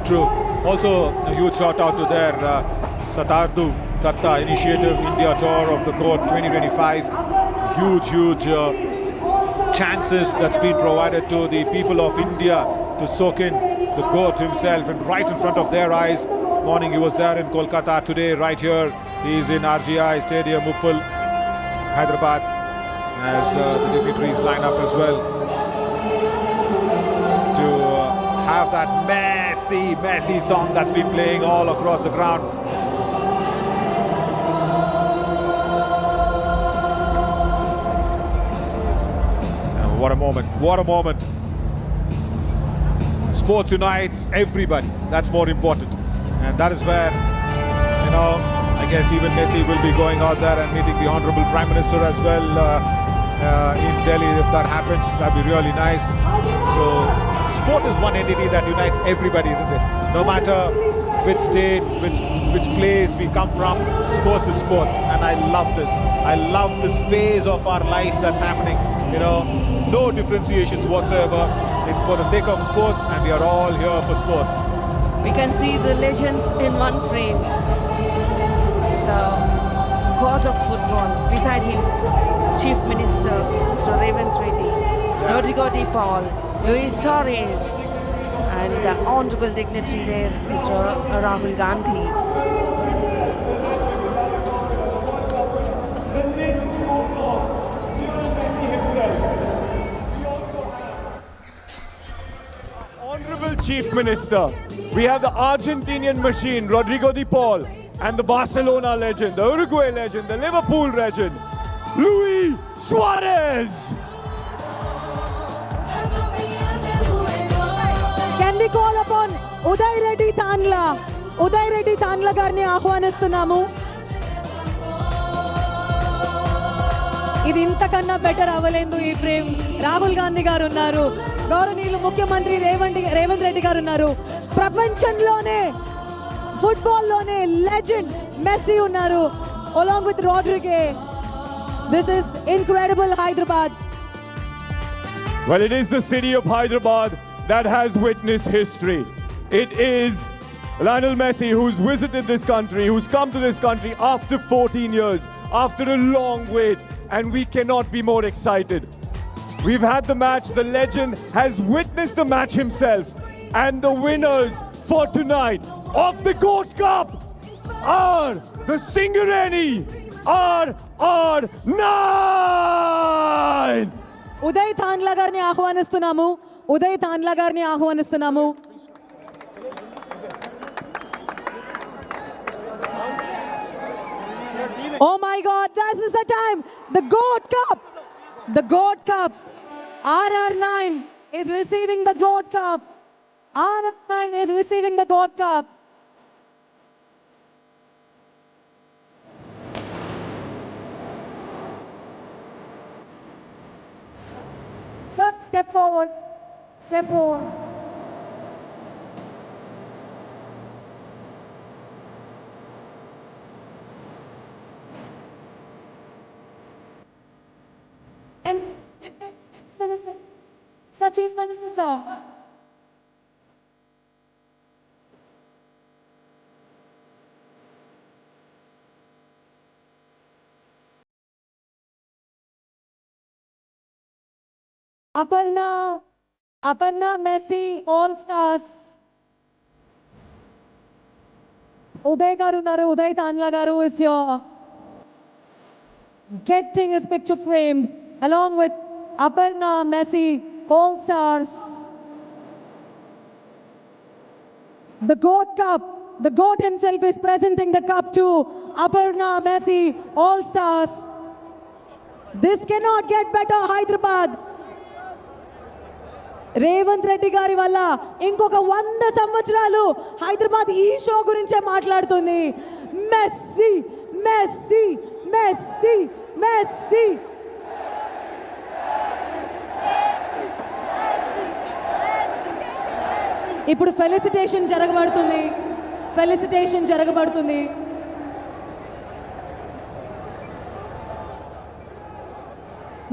true. Also, a huge shout out to their Satardu Datta Initiative India Tour of the Court 2025. Huge chances that's been provided to the people of India to soak in the GOAT himself, and right in front of their eyes. Morning he was there in Kolkata, today right here he is in RGI Stadium, Uppal, Hyderabad, as the dignitaries line up as well to have that Messi song that's been playing all across the ground. And what a moment. Sports unites everybody, that's more important. And that is where, I guess even Messi will be going out there and meeting the Honorable Prime Minister as well in Delhi. If that happens, that'd be really nice. So, sport is one entity that unites everybody, isn't it? No matter which state, which place we come from, sports is sports. And I love this. I love this phase of our life that's happening. No differentiations whatsoever. It's for the sake of sports, and we are all here for sports. We can see the legends in one frame. The god of football. Beside him, Chief Minister Mr. Revant Reddy, Rodrigo de Paul, Luis Suarez, and the honorable dignitary there, Mr. Rahul Gandhi. Honorable Chief Minister, we have the Argentinian machine, Rodrigo de Paul, and the Barcelona legend, the Uruguay legend, the Liverpool legend, Luis Suarez. Can we call upon Uday Reddy Tandla? Uday Reddy Tandla garni ఆహ్వానిస్తున్నాము. ఇది ఇంతకన్నా better అవ్వలేదు ఈ frame. Rahul Gandhi గారు ఉన్నారు, గౌరవనీయులు ముఖ్యమంత్రి రేవంత్ రెడ్డి గారు ఉన్నారు, ప్రపంచంలోనే ఫుట్బాల్లోనే లెజెండ్ మెస్సీ ఉన్నారు, along with Rodrigo. This is incredible Hyderabad. Well, it is the city of Hyderabad that has witnessed history. It is Lionel Messi who's visited this country, who's come to this country after 14 years, after a long wait, and we cannot be more excited. We've had the match, the legend has witnessed the match himself, and the winners for tonight of the GOAT Cup are the Singareni RR9! Uday Tandla గారిని ఆహ్వానిస్తున్నాము. ఉదయ్ తాండ్లా గారిని ఆహ్వానిస్తున్నాము. Oh my God, this is the time. The GOAT Cup. The GOAT Cup. RR9 is receiving the GOAT Cup. RR9 is receiving the GOAT Cup. Step forward. Step forward. And such is Minister. Aparna Messi All Stars. Uday garu naru, Uday Tandla garu is here, getting his picture framed along with Aparna Messi All Stars. The GOAT Cup. The GOAT himself is presenting the cup to Aparna Messi All Stars. This cannot get better, Hyderabad. Revanth Reddy గారి వల్ల ఇంకొక 100 సంవత్సరాలు హైదరాబాద్ ఈ show గురించే మాట్లాడుతుంది. Messi Messi Messi Messi. ఇప్పుడు felicitation జరగబడుతుంది.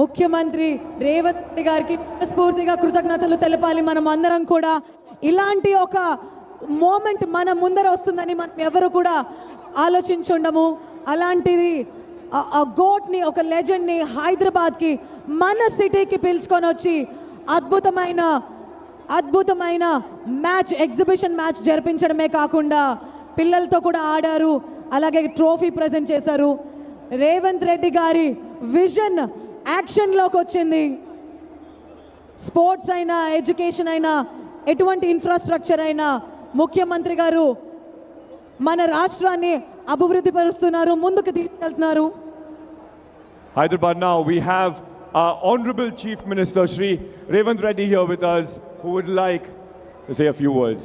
ముఖ్యమంత్రి రేవంత్ రెడ్డి గారికి స్ఫూర్తిగా కృతజ్ఞతలు తెలపాలి మనం అందరం కూడా. ఇలాంటి ఒక మూమెంట్ మన ముందర వస్తుందని మనం ఎవరు కూడా ఆలోచించుండము. అలాంటిది ఆ గోట్ని, ఒక లెజెండ్ని హైదరాబాద్కి, మన సిటీకి పిలుచుకొని వచ్చి అద్భుతమైన మ్యాచ్, ఎగ్జిబిషన్ మ్యాచ్ జరిపించడమే కాకుండా పిల్లలతో కూడా ఆడారు, అలాగే ట్రోఫీ ప్రజెంట్ చేశారు. రేవంత్ రెడ్డి గారి విజన్ యాక్షన్లోకి వచ్చింది. స్పోర్ట్స్ అయినా, ఎడ్యుకేషన్ అయినా, ఎటువంటి ఇన్ఫ్రాస్ట్రక్చర్ అయినా ముఖ్యమంత్రి గారు మన రాష్ట్రాన్ని అభివృద్ధి పరుస్తున్నారు, ముందుకు తీసుకెళ్తున్నారు. Hyderabad, now we have our Honorable Chief Minister Shri Revanth Reddy here with us, who would like to say a few words.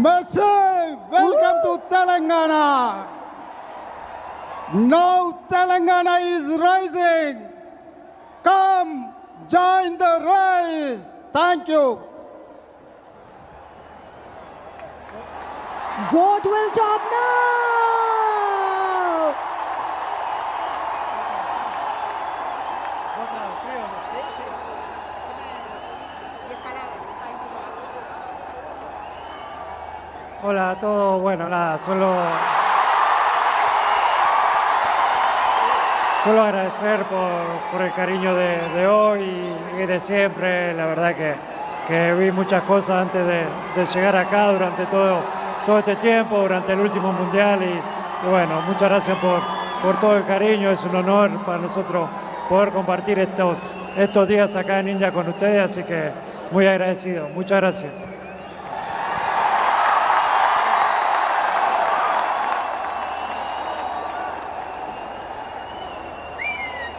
Mercy, welcome to Telangana. Now Telangana is rising. Come, join the rise. Thank you. Goat will top now. Hola a todos, bueno, nada, solo agradecer por el cariño de hoy y de siempre. La verdad que vi muchas cosas antes de llegar acá durante todo este tiempo, durante el último mundial y bueno, muchas gracias por todo el cariño. Es un honor para nosotros poder compartir estos días acá en India con ustedes, así que muy agradecido. Muchas gracias.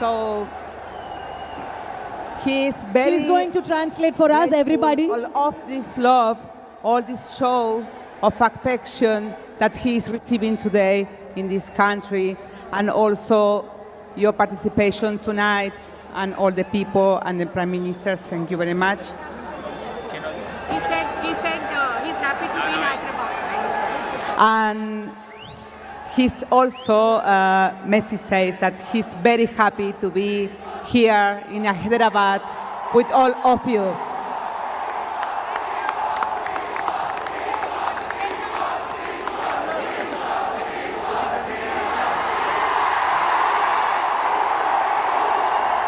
So he is very. She's going to translate for us, grateful everybody. All of this love, all this show of affection that he is receiving today in this country, and also your participation tonight, and all the people and the Prime Minister. Thank you very much. He said he's happy to be in Hyderabad. And he's also, Messi says that he's very happy to be here in Hyderabad with all of you.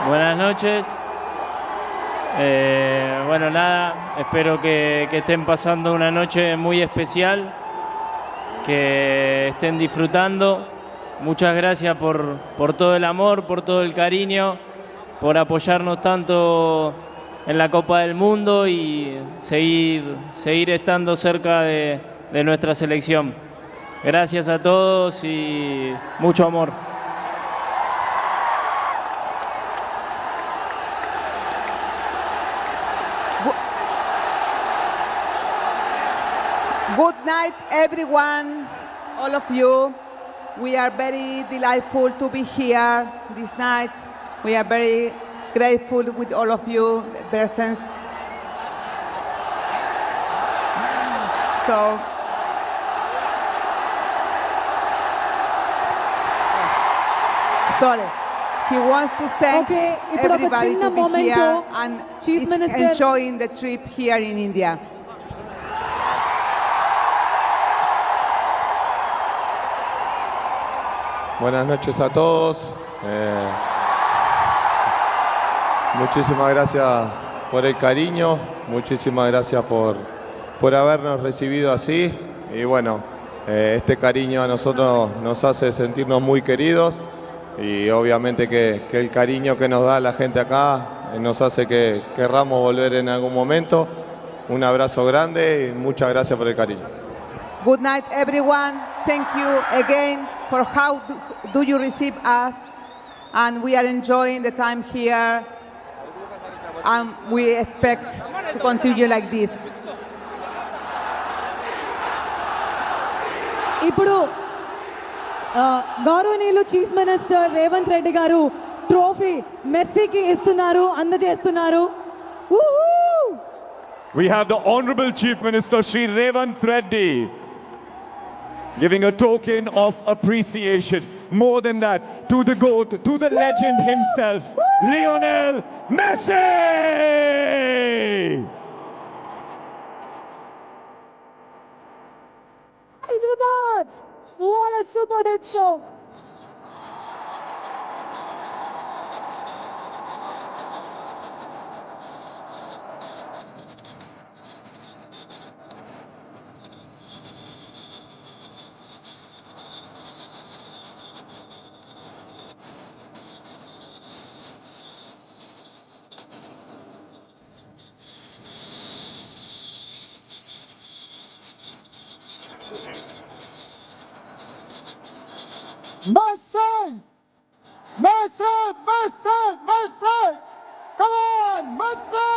Buenas noches. Bueno, nada, espero que estén pasando una noche muy especial, que estén disfrutando. Muchas gracias por todo el amor, por todo el cariño, por apoyarnos tanto en la Copa del Mundo y seguir estando cerca de nuestra selección. Gracias a todos y mucho amor. Good night, everyone, all of you. We are very delightful to be here this night. We are very grateful with all of you presence. So, sorry. He wants to thank Okay, ఇప్పుడు ఒక everybody చిన్న to be moment, here and Chief is Minister. enjoying the trip here in India. Buenas noches a todos. Muchísimas gracias por el cariño, muchísimas gracias por habernos recibido así. Y bueno, este cariño a nosotros nos hace sentirnos muy queridos y obviamente que el cariño que nos da la gente acá nos hace que querramos volver en algún momento. Un abrazo grande y muchas gracias por el cariño. Good night, everyone. Thank you again for how do you receive us, and we are enjoying the time here, and we expect to continue like this. ఇప్పుడు గౌరవనీయులు chief minister Revanth Reddy గారు trophy మెస్సీకి ఇస్తున్నారు, అందజేస్తున్నారు. Woohoo! We have the Honorable Chief Minister Shri Revanth Reddy giving a token of appreciation. More than that, to the GOAT, to the legend himself, Lionel Messi! మొట్టమొదటి show Messi! Messi! Messi! Messi! Come on, Messi!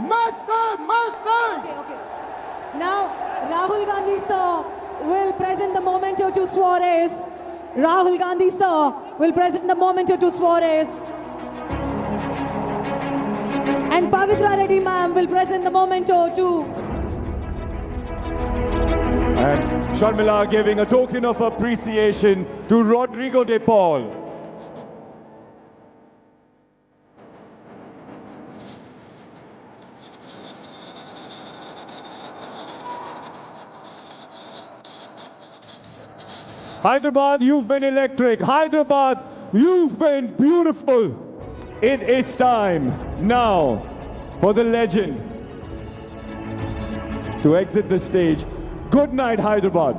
Messi! Messi! Okay. Now, Rahul Gandhi sir will present the memento to Suarez. Rahul Gandhi sir will present the memento to Suarez. And Pavitra Reddy ma'am will present the memento to... And Sharmila giving a token of appreciation to Rodrigo de Paul. Hyderabad, you've been electric. Hyderabad, you've been beautiful. It is time now for the legend to exit the stage. Good night, Hyderabad.